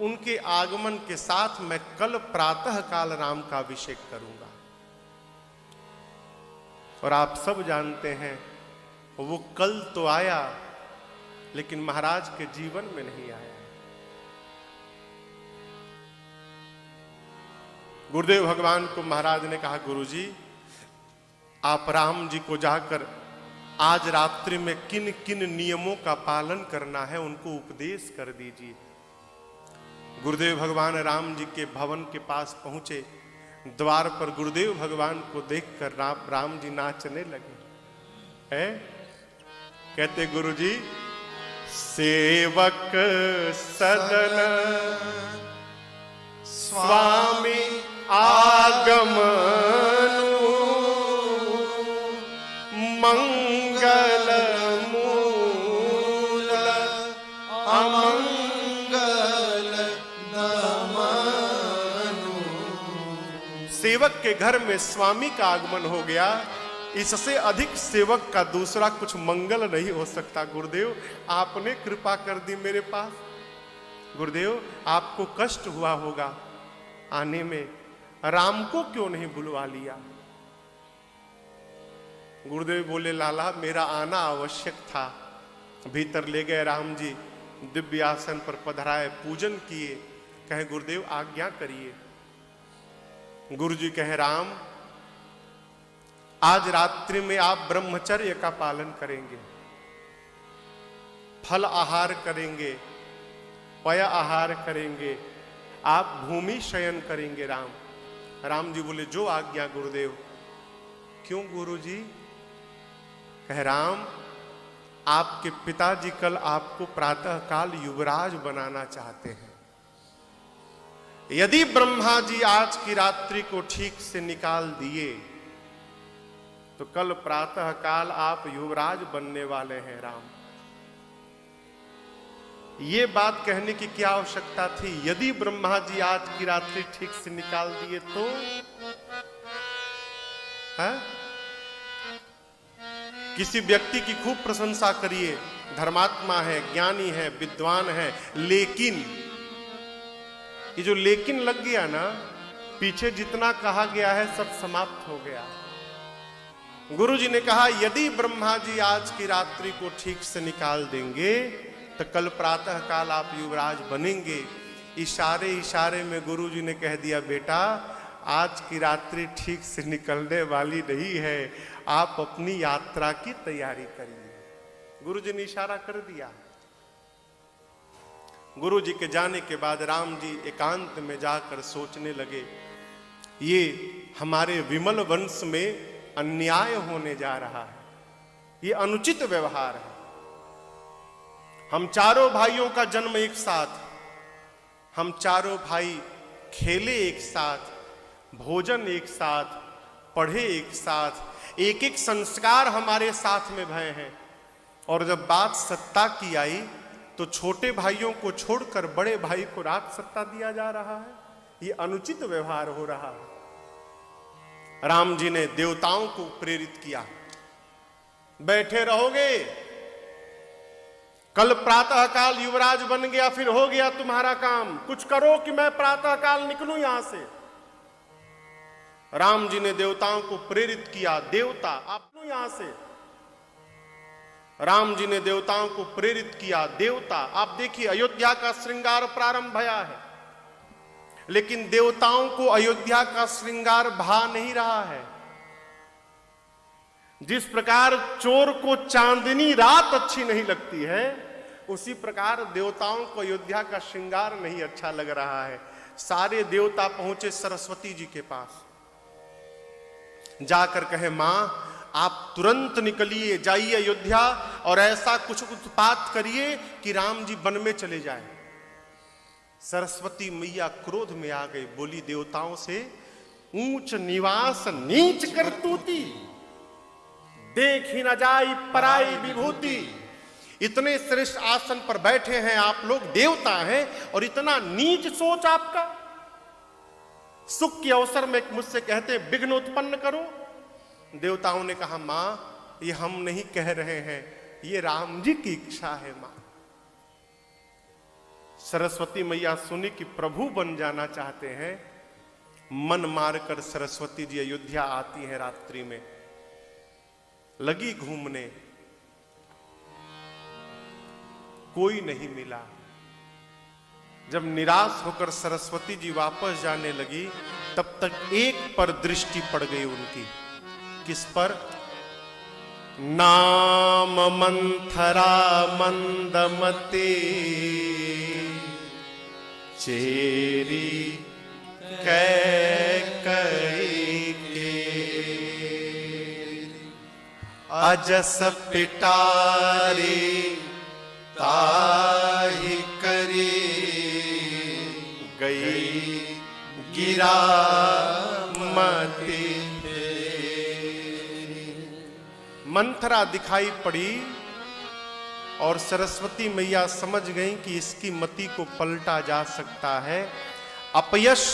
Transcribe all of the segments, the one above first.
उनके आगमन के साथ मैं कल प्रातः काल राम का अभिषेक करूंगा। और आप सब जानते हैं वो कल तो आया लेकिन महाराज के जीवन में नहीं आया। गुरुदेव भगवान को महाराज ने कहा, गुरुजी आप राम जी को जाकर आज रात्रि में किन किन नियमों का पालन करना है उनको उपदेश कर दीजिए। गुरुदेव भगवान राम जी के भवन के पास पहुंचे। द्वार पर गुरुदेव भगवान को देखकर राम जी नाचने लगे। है कहते, गुरुजी सेवक सदन स्वामी आगमनु मंगल मूल अमंगल दमनु। सेवक के घर में स्वामी का आगमन हो गया। इससे अधिक सेवक का दूसरा कुछ मंगल नहीं हो सकता। गुरुदेव आपने कृपा कर दी मेरे पास। गुरुदेव आपको कष्ट हुआ होगा आने में, राम को क्यों नहीं बुलवा लिया? गुरुदेव बोले, लाला मेरा आना आवश्यक था। भीतर ले गए राम जी, दिव्य आसन पर पधराए, पूजन किए। कहे, गुरुदेव आज्ञा करिए। गुरु जी कहे, राम आज रात्रि में आप ब्रह्मचर्य का पालन करेंगे, फल आहार करेंगे, पय आहार करेंगे, आप भूमि शयन करेंगे। राम जी बोले, जो आज्ञा गुरुदेव। क्यों गुरुजी? कह, राम आपके पिताजी कल आपको प्रातः काल युवराज बनाना चाहते हैं। यदि ब्रह्मा जी आज की रात्रि को ठीक से निकाल दिए तो कल प्रातः काल आप युवराज बनने वाले हैं। राम ये बात कहने की क्या आवश्यकता थी? यदि ब्रह्मा जी आज की रात्रि ठीक से निकाल दिए तो है? किसी व्यक्ति की खूब प्रशंसा करिए, धर्मात्मा है, ज्ञानी है, विद्वान है, लेकिन ये जो लेकिन लग गया ना, पीछे जितना कहा गया है सब समाप्त हो गया। गुरु जी ने कहा, यदि ब्रह्मा जी आज की रात्रि को ठीक से निकाल देंगे तो कल प्रातः काल आप युवराज बनेंगे। इशारे इशारे में गुरु जी ने कह दिया, बेटा आज की रात्रि ठीक से निकलने वाली नहीं है, आप अपनी यात्रा की तैयारी करिए। गुरु जी ने इशारा कर दिया। गुरु जी के जाने के बाद राम जी एकांत में जाकर सोचने लगे, ये हमारे विमल वंश में अन्याय होने जा रहा है, ये अनुचित व्यवहार है। हम चारों भाइयों का जन्म एक साथ, हम चारों भाई खेले एक साथ, भोजन एक साथ, पढ़े एक साथ, एक एक संस्कार हमारे साथ में भय हैं। और जब बात सत्ता की आई तो छोटे भाइयों को छोड़कर बड़े भाई को राज सत्ता दिया जा रहा है। ये अनुचित व्यवहार हो रहा है। राम जी ने देवताओं को प्रेरित किया, बैठे रहोगे, कल प्रातः काल युवराज बन गया, फिर हो गया तुम्हारा काम, कुछ करो कि मैं प्रातः काल निकलूं यहां से। राम जी ने देवताओं को प्रेरित किया, देवता आप यहां से। राम जी ने देवताओं को प्रेरित किया, देवता आप देखिए, अयोध्या का श्रृंगार प्रारंभ भया है, लेकिन देवताओं को अयोध्या का श्रृंगार भा नहीं रहा है। जिस प्रकार चोर को चांदनी रात अच्छी नहीं लगती है, उसी प्रकार देवताओं को अयोध्या का श्रृंगार नहीं अच्छा लग रहा है। सारे देवता पहुंचे सरस्वती जी के पास, जाकर कहे, मां आप तुरंत निकलिए, जाइए अयोध्या और ऐसा कुछ उत्पात करिए कि राम जी वन में चले जाए। सरस्वती मैया क्रोध में आ गई, बोली देवताओं से, ऊंच निवास नीच करतूती, देख ही न जाई पराई विभूति। इतने श्रेष्ठ आसन पर बैठे हैं आप लोग, देवता हैं, और इतना नीच सोच आपका। सुख के अवसर में मुझसे कहते विघ्न उत्पन्न करो। देवताओं ने कहा, मां ये हम नहीं कह रहे हैं, ये राम जी की इच्छा है। मां सरस्वती मैया सुनी कि प्रभु बन जाना चाहते हैं, मन मारकर सरस्वती जी अयोध्या आती हैं। रात्रि में लगी घूमने, कोई नहीं मिला। जब निराश होकर सरस्वती जी वापस जाने लगी, तब तक एक पर दृष्टि पड़ गई उनकी। किस पर? नाम मंथरा मंदमती चेरी कैकई के अजस पिटारी ताहि करी गई गिरा मती। मंथरा दिखाई पड़ी और सरस्वती मैया समझ गई कि इसकी मति को पलटा जा सकता है। अपयश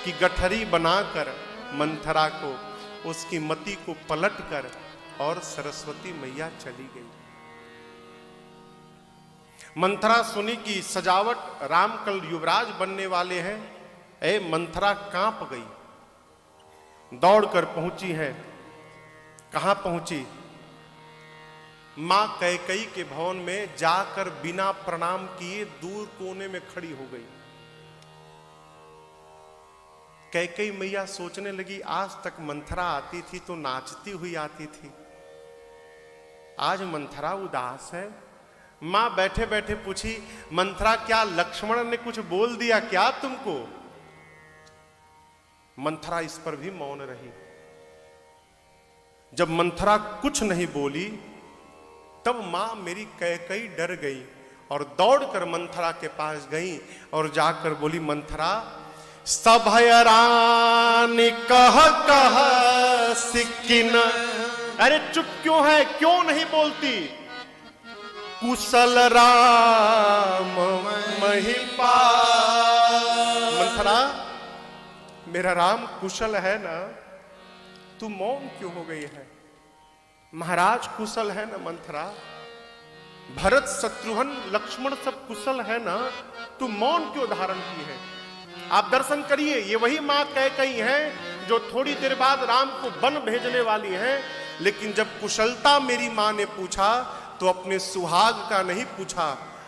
की गठरी बनाकर मंथरा को, उसकी मति को पलटकर, और सरस्वती मैया चली गई। मंथरा सुनी कि सजावट राम कल युवराज बनने वाले हैं। मंथरा कांप गई, दौड़कर पहुंची है। कहां पहुंची? मां कैकई के भवन में जाकर बिना प्रणाम किए दूर कोने में खड़ी हो गई। कैकई मैया सोचने लगी, आज तक मंथरा आती थी तो नाचती हुई आती थी, आज मंथरा उदास है। मां बैठे बैठे पूछी, मंथरा क्या लक्ष्मण ने कुछ बोल दिया क्या तुमको? मंथरा इस पर भी मौन रही। जब मंथरा कुछ नहीं बोली, तब मां मेरी कैकई डर गई और दौड़कर मंथरा के पास गई और जाकर बोली, मंथरा सभय रानी कह कह सिकिन। अरे चुप क्यों है, क्यों नहीं बोलती? कुशल राम महिपाल। मंथरा, मेरा राम कुशल है ना, तू मौन क्यों हो गई है? महाराज कुशल है ना मंथरा, भरत शत्रुघ्न लक्ष्मण सब कुशल है ना, तू मौन क्यों धारण की है? आप दर्शन करिए, ये वही मां कैकई है जो थोड़ी देर बाद राम को वन भेजने वाली है। लेकिन जब कुशलता मेरी मां ने पूछा तो अपने सुहाग का नहीं पूछा,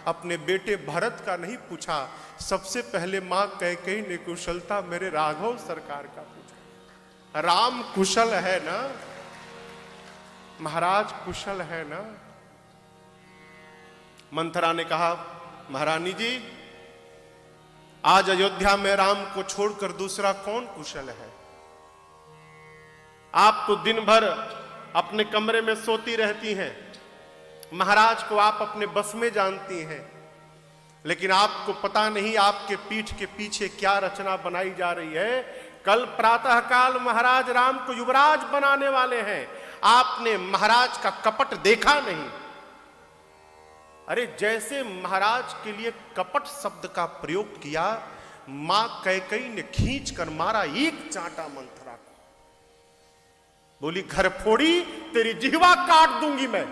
अपने बेटे भरत का नहीं पूछा, सबसे पहले मां कैकई ने कुशलता मेरे राघव सरकार का पूछा। राम कुशल है ना, महाराज कुशल है ना? मंथरा ने कहा, महारानी जी, आज अयोध्या में राम को छोड़कर दूसरा कौन कुशल है? आप तो दिन भर अपने कमरे में सोती रहती हैं, महाराज को आप अपने बस में जानती हैं, लेकिन आपको पता नहीं आपके पीठ के पीछे क्या रचना बनाई जा रही है। कल प्रातः काल महाराज राम को युवराज बनाने वाले हैं, आपने महाराज का कपट देखा नहीं। अरे जैसे महाराज के लिए कपट शब्द का प्रयोग किया, मां कैकई ने खींच कर मारा एक चांटा मंथरा को। बोली, घर फोड़ी, तेरी जिह्वा काट दूंगी मैं।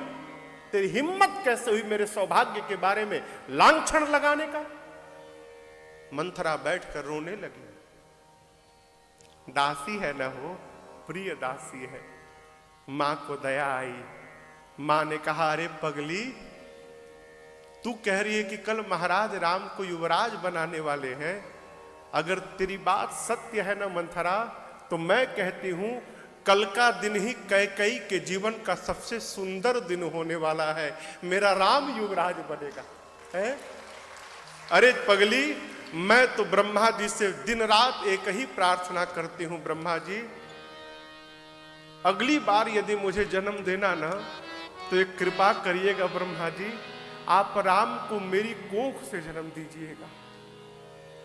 तेरी हिम्मत कैसे हुई मेरे सौभाग्य के बारे में लांछन लगाने का? मंथरा बैठकर रोने लगी। दासी है ना वो, प्रिय दासी है। मां को दया आई। मां ने कहा, अरे पगली, तू कह रही है कि कल महाराज राम को युवराज बनाने वाले हैं। अगर तेरी बात सत्य है ना मंथरा, तो मैं कहती हूं कल का दिन ही कैकई के जीवन का सबसे सुंदर दिन होने वाला है। मेरा राम युवराज बनेगा है? अरे पगली, मैं तो ब्रह्मा जी से दिन रात एक ही प्रार्थना करती हूं, ब्रह्मा जी, अगली बार यदि मुझे जन्म देना ना, तो एक कृपा करिएगा ब्रह्मा जी, आप राम को मेरी कोख से जन्म दीजिएगा।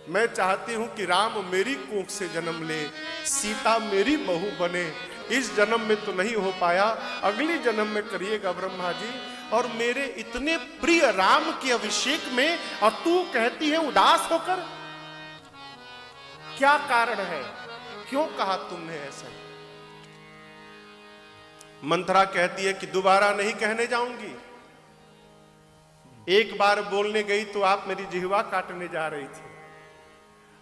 मैं चाहती हूं कि राम मेरी कोख से जन्म ले, सीता मेरी बहू बने। इस जन्म में तो नहीं हो पाया, अगली जन्म में करिएगा ब्रह्मा जी। और मेरे इतने प्रिय राम के अभिषेक में और तू कहती है उदास होकर, क्या कारण है? क्यों कहा तुमने ऐसा? मंथरा कहती है कि दोबारा नहीं कहने जाऊंगी। एक बार बोलने गई तो आप मेरी जिह्वा काटने जा रही थी।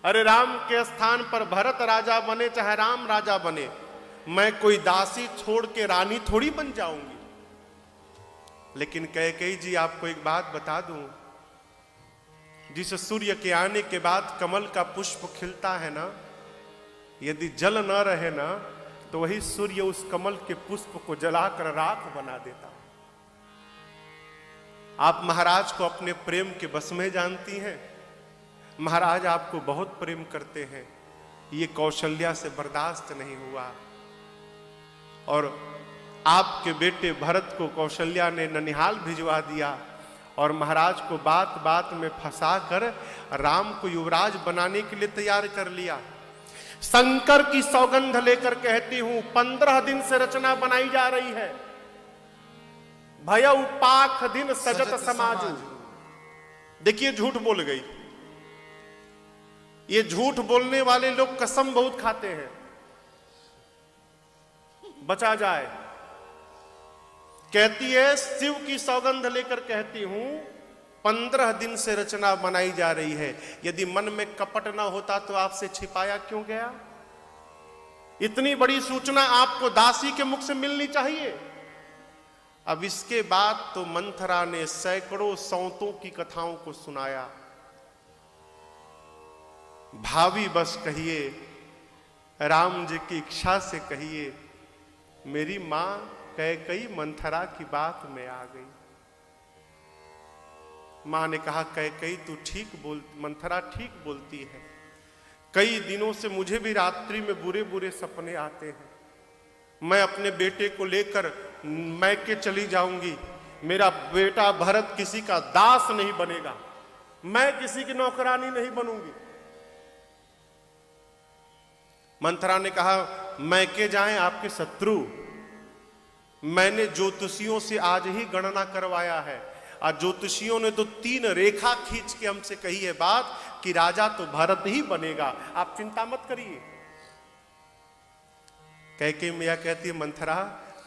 अरे राम के स्थान पर भरत राजा बने चाहे राम राजा बने, मैं कोई दासी छोड़ के रानी थोड़ी बन जाऊंगी। लेकिन कैकेयी जी, आपको एक बात बता दूं, जिस सूर्य के आने के बाद कमल का पुष्प खिलता है ना, यदि जल न रहे ना तो वही सूर्य उस कमल के पुष्प को जलाकर राख बना देता है। आप महाराज को अपने प्रेम के बस में जानती हैं। महाराज आपको बहुत प्रेम करते हैं, ये कौशल्या से बर्दाश्त नहीं हुआ और आपके बेटे भरत को कौशल्या ने ननिहाल भिजवा दिया और महाराज को बात बात में फंसाकर राम को युवराज बनाने के लिए तैयार कर लिया। शंकर की सौगंध लेकर कहती हूं, 15 दिन से रचना बनाई जा रही है। भयउ पाख दिन सजत समाजू। देखिए झूठ बोल गई। ये झूठ बोलने वाले लोग कसम बहुत खाते हैं, बचा जाए। कहती है शिव की सौगंध लेकर कहती हूं, 15 दिन से रचना बनाई जा रही है। यदि मन में कपट ना होता तो आपसे छिपाया क्यों गया? इतनी बड़ी सूचना आपको दासी के मुख से मिलनी चाहिए। अब इसके बाद तो मंथरा ने सैकड़ों सौतों की कथाओं को सुनाया। भाभी बस कहिए, राम जी की इच्छा से कहिए, मेरी मां कैकेयी मंथरा की बात में आ गई। मां ने कहा, कैकेयी तू ठीक बोल, मंथरा ठीक बोलती है। कई दिनों से मुझे भी रात्रि में बुरे बुरे सपने आते हैं। मैं अपने बेटे को लेकर मैके चली जाऊंगी। मेरा बेटा भरत किसी का दास नहीं बनेगा, मैं किसी की नौकरानी नहीं बनूंगी। मंथरा ने कहा, मैके जाएं आपके शत्रु। मैंने ज्योतिषियों से आज ही गणना करवाया है और ज्योतिषियों ने तो 3 रेखा खींच के हमसे कही है बात कि राजा तो भरत ही बनेगा, आप चिंता मत करिए। कैकेयी मैया कहती है, मंथरा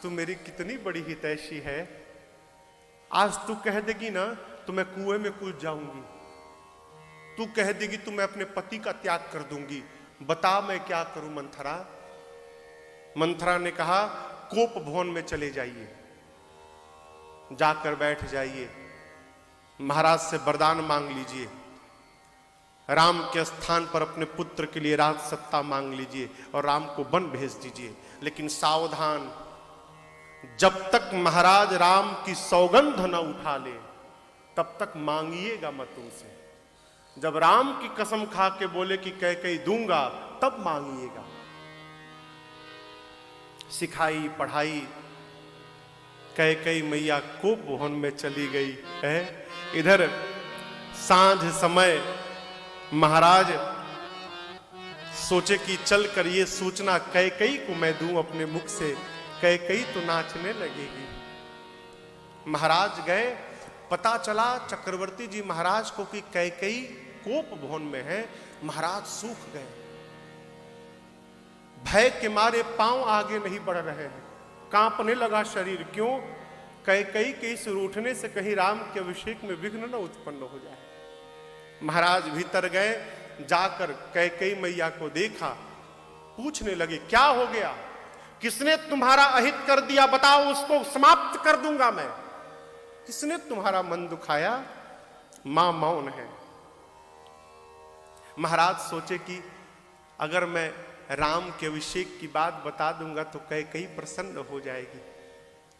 तू मेरी कितनी बड़ी हितैषी है। आज तू कह देगी ना तो मैं कुएं में कूद जाऊंगी। तू कह देगी तो मैं अपने पति का त्याग कर दूंगी। बता मैं क्या करूं मंथरा? मंथरा ने कहा, कोप भवन में चले जाइए, जाकर बैठ जाइए, महाराज से वरदान मांग लीजिए, राम के स्थान पर अपने पुत्र के लिए राज सत्ता मांग लीजिए और राम को वन भेज दीजिए। लेकिन सावधान, जब तक महाराज राम की सौगंध न उठा ले तब तक मांगिएगा मत उनसे। जब राम की कसम खा के बोले कि कैकेयी दूंगा तब मांगिएगा। सिखाई पढ़ाई कैकेयी मैया कोप भवन में चली गई है। इधर सांझ समय महाराज सोचे कि चलकर ये सूचना कैकेयी को मैं दूं अपने मुख से, कैकेयी तो नाचने लगेगी। महाराज गए, पता चला चक्रवर्ती जी महाराज को कि कैकेयी कोप भवन में है। महाराज सूख गए, भय के मारे पांव आगे नहीं बढ़ रहे हैं, कांपने लगा शरीर। क्यों? कैकेयी के इस रूठने से कहीं राम के अभिषेक में विघ्न न उत्पन्न हो जाए। महाराज भीतर गए, जाकर कैकेयी मैया को देखा, पूछने लगे क्या हो गया, किसने तुम्हारा अहित कर दिया, बताओ, उसको समाप्त कर दूंगा मैं। किसने तुम्हारा मन दुखाया? मां मौन है। महाराज सोचे कि अगर मैं राम के अभिषेक की बात बता दूंगा तो कैकेयी प्रसन्न हो जाएगी।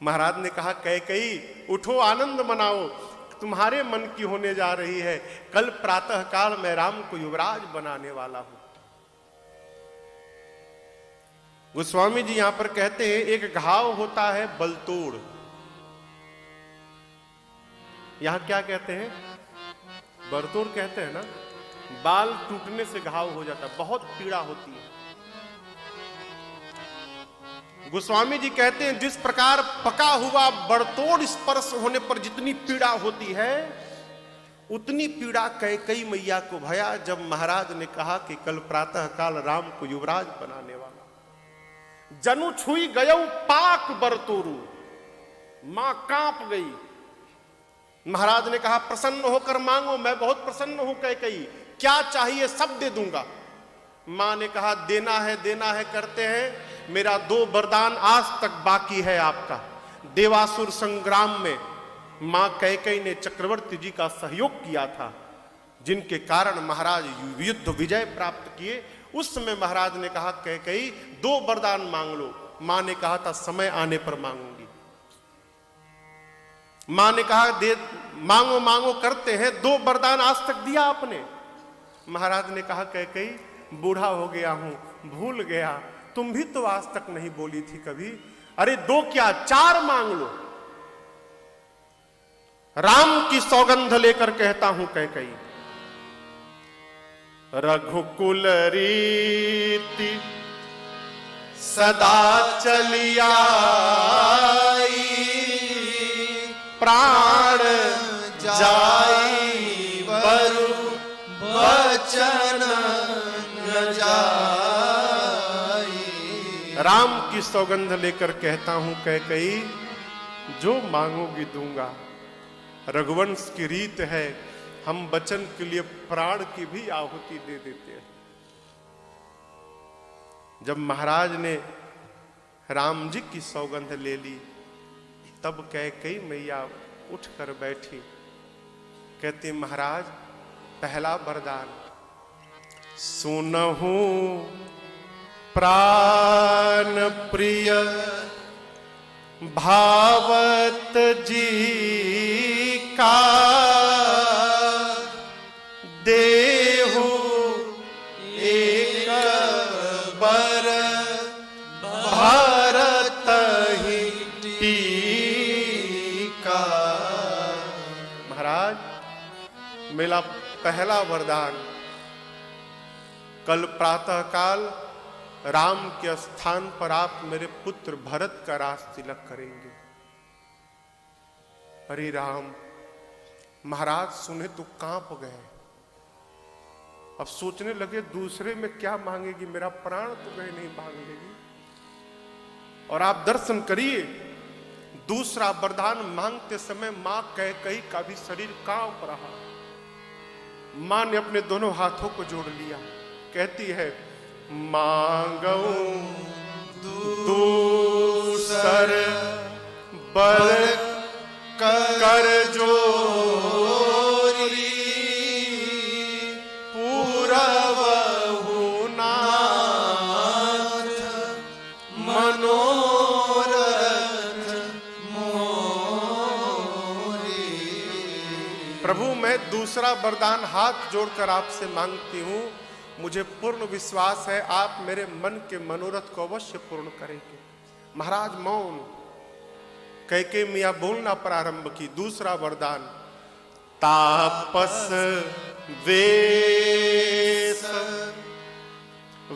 महाराज ने कहा, कैकेयी उठो, आनंद मनाओ, तुम्हारे मन की होने जा रही है। कल प्रातः काल मैं राम को युवराज बनाने वाला हूं। गोस्वामी जी यहां पर कहते हैं, एक घाव होता है बलतोड़। यहां क्या कहते हैं? बलतोड़ कहते हैं ना, बाल टूटने से घाव हो जाता है, बहुत पीड़ा होती है। गोस्वामी जी कहते हैं, जिस प्रकार पका हुआ बड़तोड़ स्पर्श होने पर जितनी पीड़ा होती है, उतनी पीड़ा कैकेयी मैया को भया जब महाराज ने कहा कि कल प्रातः काल राम को युवराज बनाने वाला। जनु छुई गयौ पाक बरतोरु, मां कांप गई। महाराज ने कहा प्रसन्न होकर मांगो, मैं बहुत प्रसन्न हूं कैकेयी, क्या चाहिए सब दे दूंगा। मां ने कहा देना है करते हैं, मेरा 2 वरदान आज तक बाकी है आपका। देवासुर संग्राम में मां कैकेयी ने चक्रवर्ती जी का सहयोग किया था, जिनके कारण महाराज युद्ध विजय प्राप्त किए। उस समय महाराज ने कहा कैकेयी 2 वरदान मांग लो। मां ने कहा था समय आने पर मांगूंगी। मां ने कहा दे मांगो मांगो करते हैं, 2 वरदान आज तक दिया आपने। महाराज ने कहा कैकेयी बूढ़ा हो गया हूं, भूल गया, तुम भी तो आज तक नहीं बोली थी कभी। अरे 2 क्या 4 मांग लो। राम की सौगंध लेकर कहता हूं कैकेयी, रघुकुल रीति सदा चली आई, प्राण जाई बरु बचन न जाई। राम की सौगंध लेकर कहता हूं कैकेयी जो मांगोगी दूंगा। रघुवंश की रीत है, हम वचन के लिए प्राण की भी आहुति दे देते हैं। जब महाराज ने राम जी की सौगंध ले ली, तब कैकेयी मैया उठकर बैठी, कहती महाराज पहला वरदान, सुनहु प्राण प्रिय भावत जी का, देहु एक बर भरत ही टीका। महाराज मेरा पहला वरदान, कल प्रातः काल राम के स्थान पर आप मेरे पुत्र भरत का राज तिलक करेंगे। अरे राम, महाराज सुने तो कांप गए। अब सोचने लगे दूसरे में क्या मांगेगी, मेरा प्राण तो गए नहीं मांग लेगी। और आप दर्शन करिए, दूसरा वरदान मांगते समय मां कैकेयी का भी शरीर कांप रहा। मां ने अपने दोनों हाथों को जोड़ लिया, कहती है मांगो दूसर बर कर जोरी, पूरवहु नाथ मनोरथ मोरी। प्रभु मैं दूसरा वरदान हाथ जोड़कर आपसे मांगती हूं, मुझे पूर्ण विश्वास है आप मेरे मन के मनोरथ को अवश्य पूर्ण करेंगे। महाराज मौन। कैकेयी मियां बोलना प्रारंभ की। दूसरा वरदान, तापस वेश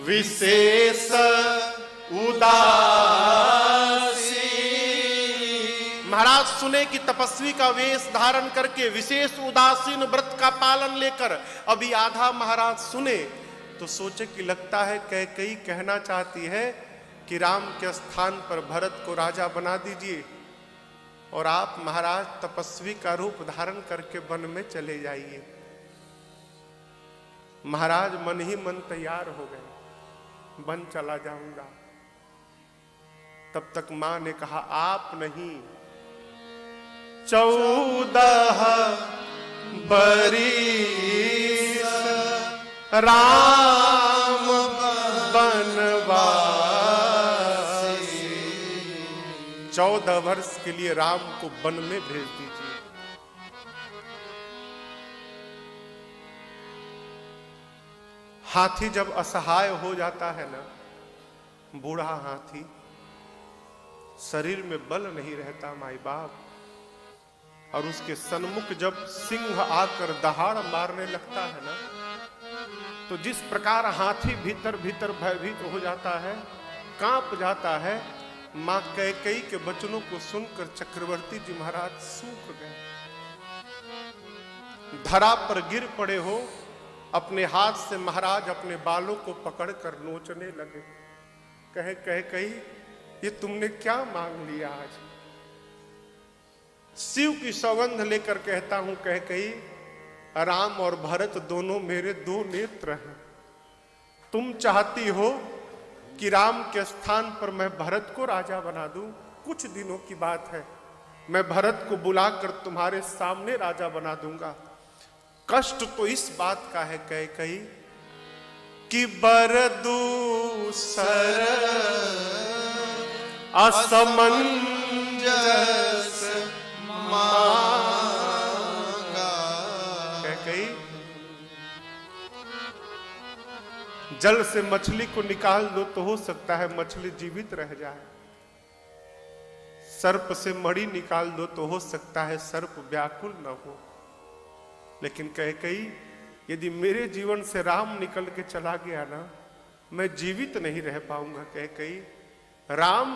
विशेष उदासी। महाराज सुने कि तपस्वी का वेश धारण करके विशेष उदासीन व्रत का पालन लेकर, अभी आधा महाराज सुने तो सोचे कि लगता है कैकेयी कहना चाहती है कि राम के स्थान पर भरत को राजा बना दीजिए और आप महाराज तपस्वी का रूप धारण करके वन में चले जाइए। महाराज मन ही मन तैयार हो गए, वन चला जाऊंगा। तब तक मां ने कहा आप नहीं, 14 बरिस राम बनवासी। 14 वर्ष के लिए राम को वन में भेज दीजिए। हाथी जब असहाय हो जाता है ना, बूढ़ा हाथी, शरीर में बल नहीं रहता माई बाप, और उसके सन्मुख जब सिंह आकर दहाड़ मारने लगता है ना, तो जिस प्रकार हाथी भीतर भीतर भयभीत हो जाता है, कांप जाता है। मां कैकेयी के वचनों को सुनकर चक्रवर्ती जी महाराज सूख गए, धरा पर गिर पड़े हो। अपने हाथ से महाराज अपने बालों को पकड़कर नोचने लगे। कहे कैकेयी ये तुमने क्या मांग लिया आज? शिव की सौगंध लेकर कहता हूं, कह कही राम और भरत दोनों मेरे दो नेत्र हैं। तुम चाहती हो कि राम के स्थान पर मैं भरत को राजा बना दूं। कुछ दिनों की बात है, मैं भरत को बुलाकर तुम्हारे सामने राजा बना दूंगा। कष्ट तो इस बात का है कह कही कि बरदूसर असमंजस मांगा। कह कही जल से मछली को निकाल दो तो हो सकता है मछली जीवित रह जाए, सर्प से मणि निकाल दो तो हो सकता है सर्प व्याकुल न हो, लेकिन कह कही यदि मेरे जीवन से राम निकल के चला गया ना, मैं जीवित नहीं रह पाऊंगा। कह कही राम